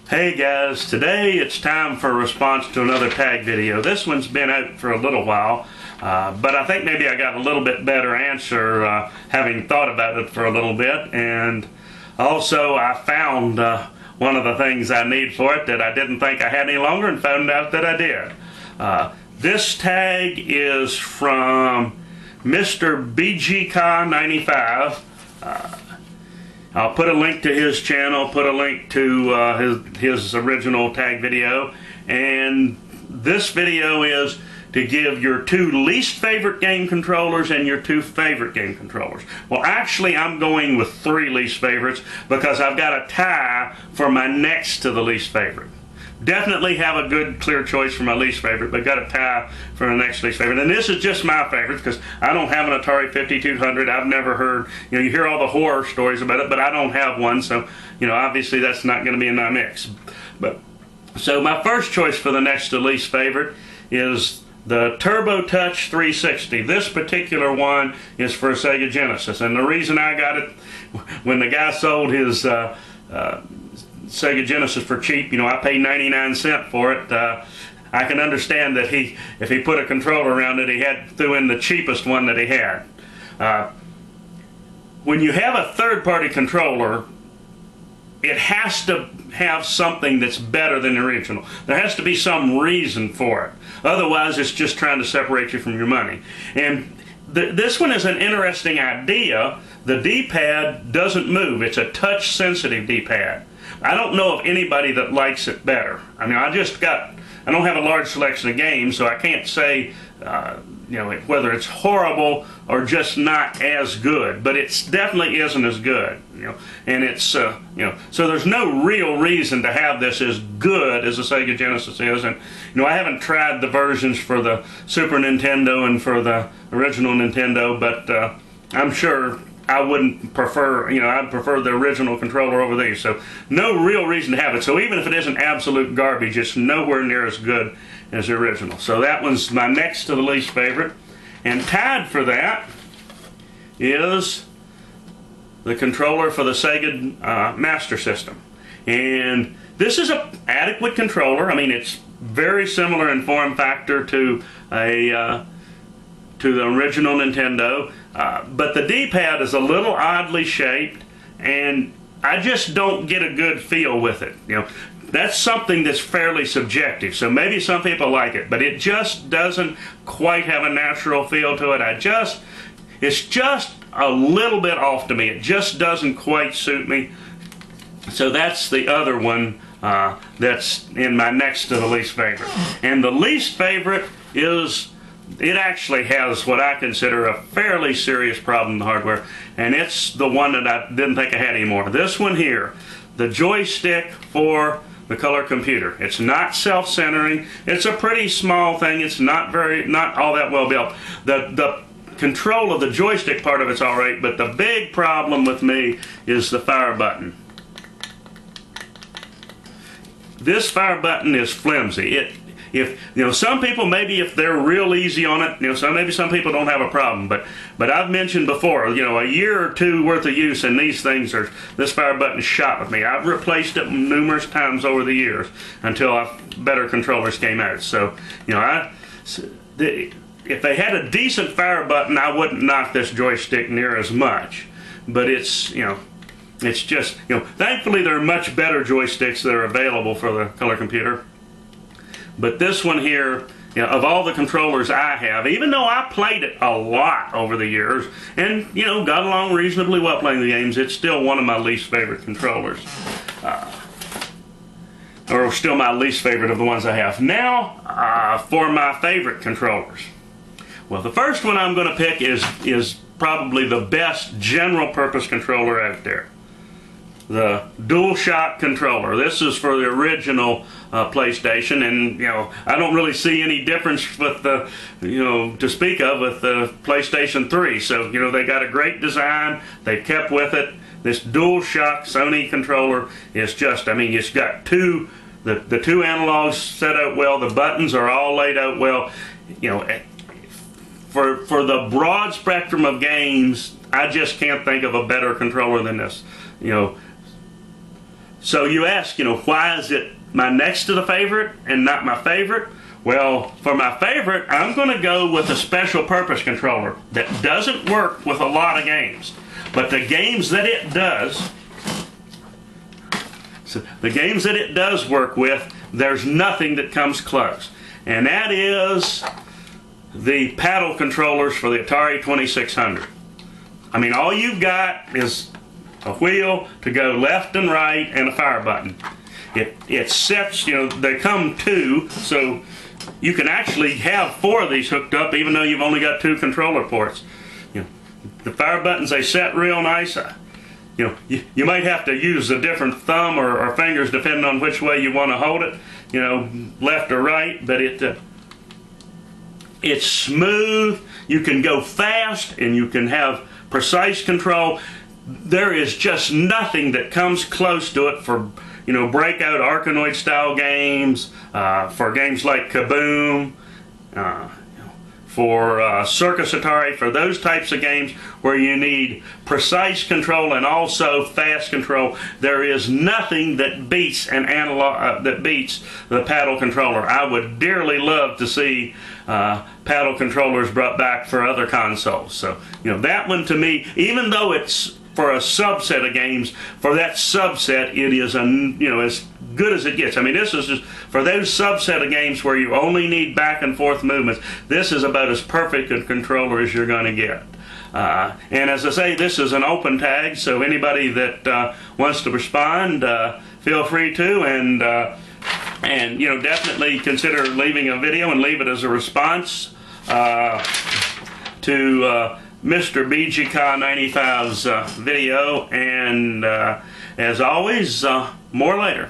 Hey guys, today it's time for a response to another tag video. This one's been out for a little while, but I think maybe I got a little bit better answer having thought about it for a little bit, and also I found one of the things I need for it that I didn't think I had any longer and found out that I did. This tag is from MrBeJeCa95's. I'll put a link to his channel, put a link to his original tag video, and this video is to give your two least favorite game controllers and your two favorite game controllers. Well, actually I'm going with three least favorites because I've got a tie for my next to the least favorite. Definitely have a good clear choice for my least favorite, but got a tie for the next least favorite. And this is just my favorite because I don't have an Atari 5200. I've never heard, you hear all the horror stories about it, but I don't have one, so obviously that's not going to be in my mix. But so my first choice for the next to least favorite is the Turbo Touch 360. This particular one is for Sega Genesis, and the reason I got it, when the guy sold his Sega Genesis for cheap, I paid 99 cents for it. I can understand that if he put a controller around it, he threw in the cheapest one that he had. When you have a third-party controller, it has to have something that's better than the original. There has to be some reason for it. Otherwise, it's just trying to separate you from your money. And this one is an interesting idea. The D-pad doesn't move. It's a touch-sensitive D-pad. I don't know of anybody that likes it better. I don't have a large selection of games, so I can't say whether it's horrible or just not as good, but it definitely isn't as good. And it's so there's no real reason to have this as good as the Sega Genesis is. And I haven't tried the versions for the Super Nintendo and for the original Nintendo, but I'm sure I wouldn't prefer, I'd prefer the original controller over these. So no real reason to have it. So even if it isn't absolute garbage, it's nowhere near as good as the original. So that one's my next to the least favorite. And tied for that is the controller for the Sega Master System. And this is an adequate controller. I mean, it's very similar in form factor to the original Nintendo, but the D-pad is a little oddly shaped, and I just don't get a good feel with it. That's something that's fairly subjective, so maybe some people like it, but it just doesn't quite have a natural feel to it. It's just a little bit off to me. It just doesn't quite suit me. So that's the other one that's in my next to the least favorite. And the least favorite is, it actually has what I consider a fairly serious problem in the hardware, and it's the one that I didn't think I had anymore. This one here, the joystick for the color computer. It's not self-centering. It's a pretty small thing. It's not all that well built. The control of the joystick part of it's all right, but the big problem with me is the fire button. This fire button is flimsy. If some people, maybe if they're real easy on it, maybe some people don't have a problem, but I've mentioned before, a year or two worth of use and these things this fire button shot with me. I've replaced it numerous times over the years until better controllers came out. So if they had a decent fire button, I wouldn't knock this joystick near as much. But it's just thankfully there are much better joysticks that are available for the color computer. But this one here, of all the controllers I have, even though I played it a lot over the years and, got along reasonably well playing the games, it's still one of my least favorite controllers. Or still my least favorite of the ones I have. Now, for my favorite controllers. Well, the first one I'm going to pick is probably the best general purpose controller out there. The DualShock controller. This is for the original PlayStation, and I don't really see any difference with the to speak of with the PlayStation 3. So they got a great design. They've kept with it. This DualShock Sony controller is just, it's got the two analogs set out well. The buttons are all laid out well. For the broad spectrum of games, I just can't think of a better controller than this. So you ask, why is it my next to the favorite and not my favorite? Well, for my favorite, I'm going to go with a special purpose controller that doesn't work with a lot of games. But the games that it does, work with, there's nothing that comes close. And that is the paddle controllers for the Atari 2600. I mean, all you've got is a wheel to go left and right and a fire button. It sets, they come two, so you can actually have 4 of these hooked up even though you've only got 2 controller ports. The fire buttons, they set real nice. You might have to use a different thumb or fingers depending on which way you want to hold it, left or right, but it's smooth. You can go fast and you can have precise control. There is just nothing that comes close to it for breakout Arkanoid style games, for games like Kaboom, for Circus Atari, for those types of games where you need precise control and also fast control. There is nothing that beats an analog that beats the paddle controller. I would dearly love to see paddle controllers brought back for other consoles. So that one to me, even though it's for a subset of games, for that subset it is as good as it gets. I mean, this is just for those subset of games where you only need back and forth movements. This is about as perfect a controller as you're going to get. And as I say, this is an open tag, so anybody that wants to respond, feel free to, and definitely consider leaving a video and leave it as a response to MrBeJeCa95's video. And as always, more later.